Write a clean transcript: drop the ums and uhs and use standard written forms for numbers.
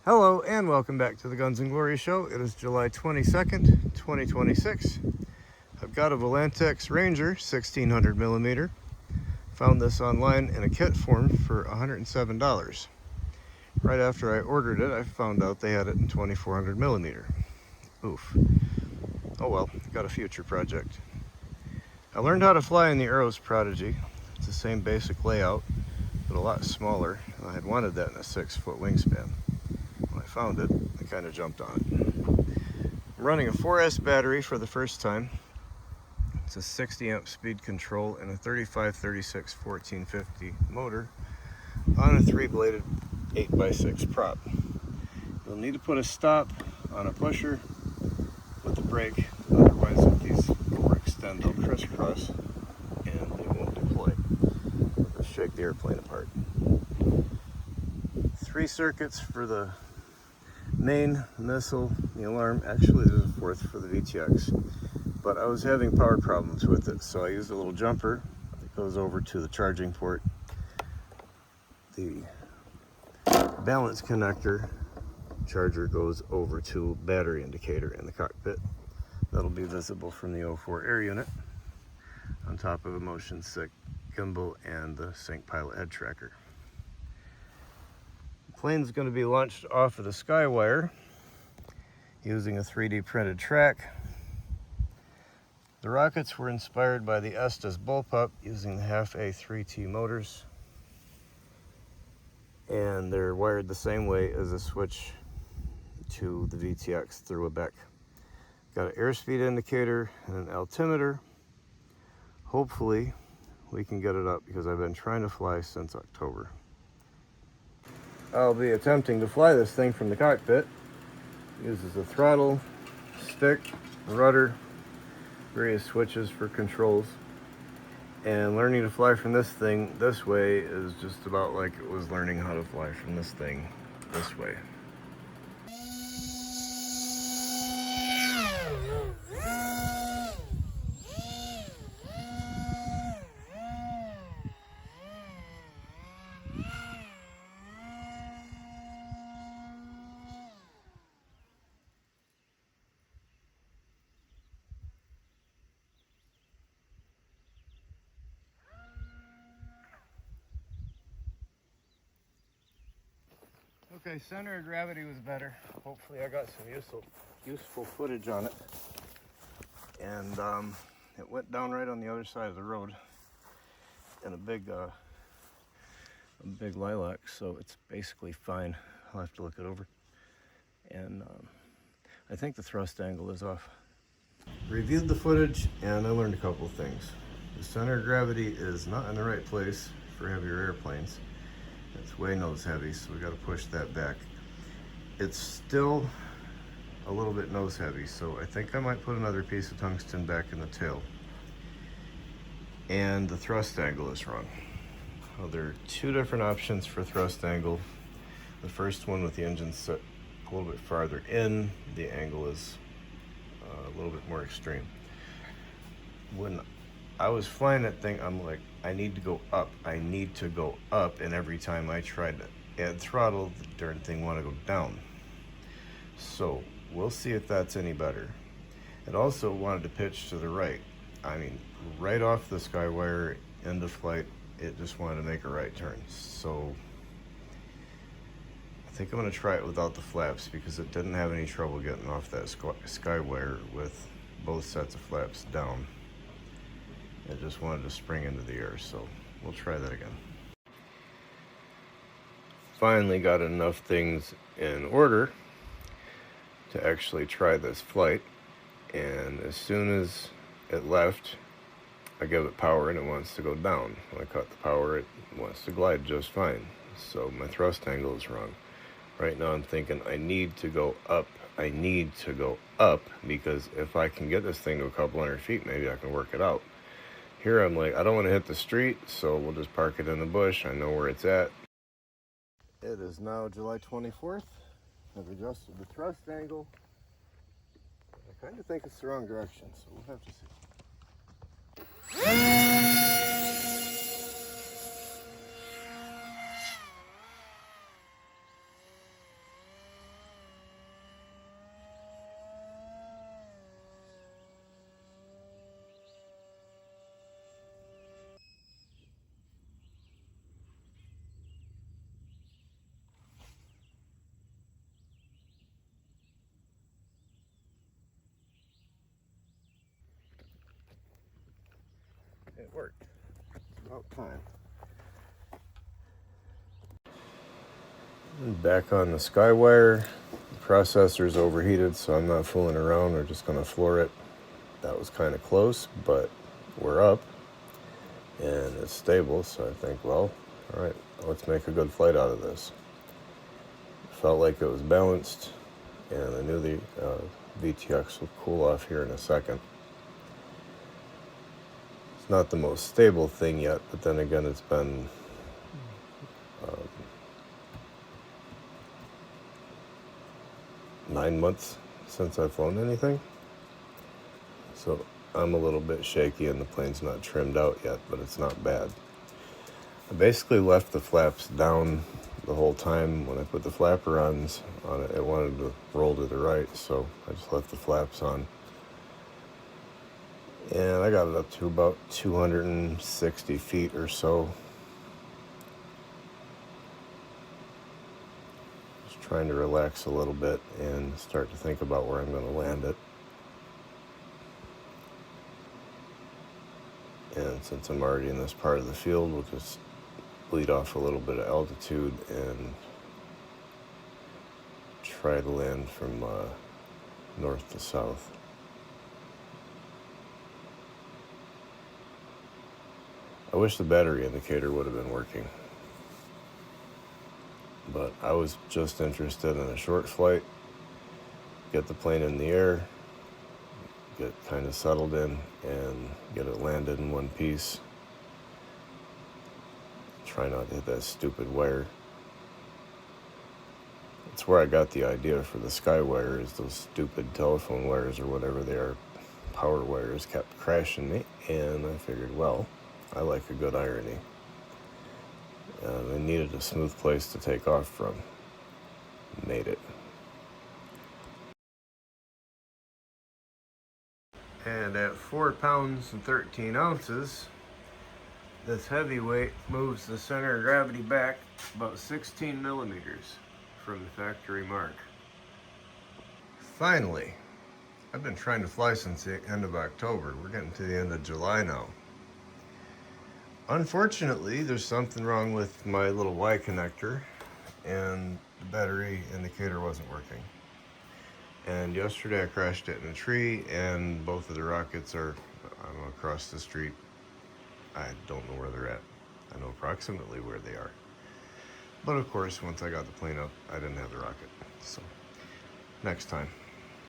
Hello and welcome back to the Guns and Glory Show. It is July 22nd, 2026. I've got a Volantex Ranger 1600 millimeter. Found this online in a kit form for $107. Right after I ordered it, I found out they had it in 2400 millimeter. Oof. Oh well, got a future project. I learned how to fly in the Arrows Prodigy. It's the same basic layout, but a lot smaller. I had wanted that in a 6-foot wingspan. When I found it, I kind of jumped on it. I'm running a 4S battery for the first time. It's a 60 amp speed control and a 3536 1450 motor on a 3-bladed 8x6 prop. You'll need to put a stop on a pusher with the brake, otherwise if these overextend they'll crisscross and they won't deploy. It'll shake the airplane apart. 3 circuits for the main, missile, the alarm. Actually there's a 4th for the VTX, but I was having power problems with it, so I used a little jumper that goes over to the charging port. The balance connector charger goes over to battery indicator in the cockpit. That'll be visible from the 04 air unit on top of a motion sick gimbal and the sync pilot head tracker. The plane's going to be launched off of the Skywire using a 3D printed track. The rockets were inspired by the Estes bullpup using the half A 3T motors, and they're wired the same way as a switch to the VTX through a BEC. Got an airspeed indicator and an altimeter. Hopefully we can get it up because I've been trying to fly since October. I'll be attempting to fly this thing from the cockpit. It uses a throttle, stick, rudder, various switches for controls. And learning to fly from this thing this way is just about like it was learning how to fly from this thing this way. Okay, center of gravity was better. Hopefully I got some useful footage on it. And it went down right on the other side of the road in a big lilac, so it's basically fine. I'll have to look it over. And I think the thrust angle is off. Reviewed the footage and I learned a couple of things. The center of gravity is not in the right place for heavier airplanes. It's way nose heavy, so we got to push that back. It's still a little bit nose heavy, so I think I might put another piece of tungsten back in the tail. And the thrust angle is wrong. Well, there are 2 different options for thrust angle. The first one with the engine set a little bit farther in, the angle is a little bit more extreme. When I was flying that thing, I'm like, I need to go up, and every time I tried to add throttle, the darn thing wanted to go down. So we'll see if that's any better. It also wanted to pitch to the right. I mean, right off the Skywire, end of flight, it just wanted to make a right turn. So I think I'm going to try it without the flaps because it didn't have any trouble getting off that Skywire with both sets of flaps down. It just wanted to spring into the air, so we'll try that again. Finally got enough things in order to actually try this flight, and as soon as it left, I give it power and it wants to go down. When I cut the power, it wants to glide just fine. So my thrust angle is wrong. Right now I'm thinking I need to go up, because if I can get this thing to a couple hundred feet, maybe I can work it out. Here I'm like, I don't want to hit the street, so we'll just park it in the bush. I know where it's at. It is now July 24th. I've adjusted the thrust angle. I kind of think it's the wrong direction, so we'll have to see. It worked. It's about time. And back on the Skywire. The processor's overheated, so I'm not fooling around. We're just going to floor it. That was kind of close, but we're up. And it's stable, so I think, well, all right, let's make a good flight out of this. Felt like it was balanced, and I knew the VTX would cool off here in a second. It's not the most stable thing yet, but then again, it's been 9 months since I've flown anything. So I'm a little bit shaky and the plane's not trimmed out yet, but it's not bad. I basically left the flaps down the whole time. When I put the flaperons on it, it wanted to roll to the right, so I just left the flaps on. And I got it up to about 260 feet or so. Just trying to relax a little bit and start to think about where I'm going to land it. And since I'm already in this part of the field, we'll just bleed off a little bit of altitude and try to land from north to south. I wish the battery indicator would have been working, but I was just interested in a short flight, get the plane in the air, get kind of settled in, and get it landed in one piece. Try not to hit that stupid wire. That's where I got the idea for the Skywire, is those stupid telephone wires or whatever they are, power wires, kept crashing me, and I figured, well, I like a good irony. I needed a smooth place to take off from. Made it. And at 4 pounds and 13 ounces, this heavyweight moves the center of gravity back about 16 millimeters from the factory mark. Finally, I've been trying to fly since the end of October. We're getting to the end of July now. Unfortunately, there's something wrong with my little Y connector, and the battery indicator wasn't working. And yesterday I crashed it in a tree, and both of the rockets are, I don't know, across the street. I don't know where they're at. I know approximately where they are. But of course, once I got the plane up, I didn't have the rocket. So, next time.